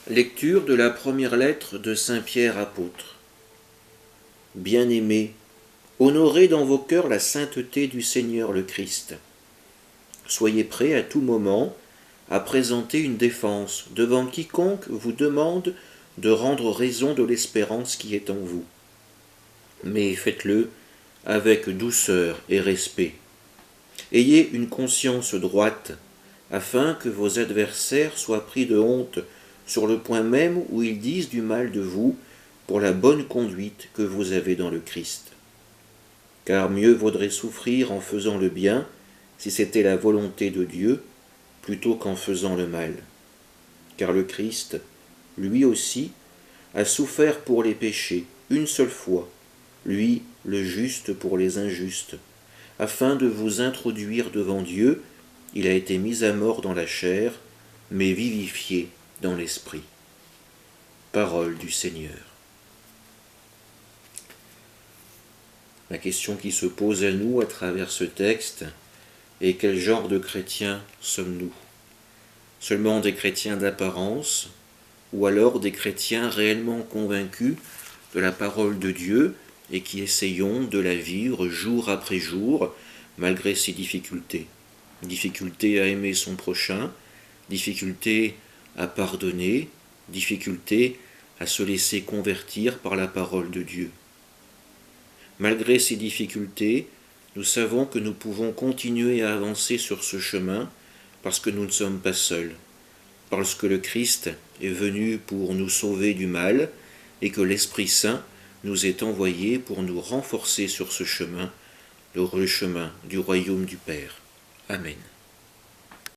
Lecture de la première lettre de saint Pierre apôtre. Bien-aimés, honorez dans vos cœurs la sainteté du Seigneur le Christ. Soyez prêts à tout moment à présenter une défense devant quiconque vous demande de rendre raison de l'espérance qui est en vous. Mais faites-le avec douceur et respect. Ayez une conscience droite, afin que vos adversaires soient pris de honte sur le point même où ils disent du mal de vous pour la bonne conduite que vous avez dans le Christ. Car mieux vaudrait souffrir en faisant le bien, si c'était la volonté de Dieu, plutôt qu'en faisant le mal. Car le Christ, lui aussi, a souffert pour les péchés une seule fois, lui le juste pour les injustes, afin de vous introduire devant Dieu. Il a été mis à mort dans la chair, mais vivifié dans l'esprit. Parole du Seigneur. La question qui se pose à nous à travers ce texte est: quel genre de chrétiens sommes-nous? Seulement des chrétiens d'apparence, ou alors des chrétiens réellement convaincus de la parole de Dieu et qui essayons de la vivre jour après jour malgré ses difficultés? Difficulté à aimer son prochain, difficulté à pardonner, difficulté à se laisser convertir par la parole de Dieu. Malgré ces difficultés, nous savons que nous pouvons continuer à avancer sur ce chemin parce que nous ne sommes pas seuls, parce que le Christ est venu pour nous sauver du mal et que l'Esprit Saint nous est envoyé pour nous renforcer sur ce chemin, le chemin du royaume du Père. Amen.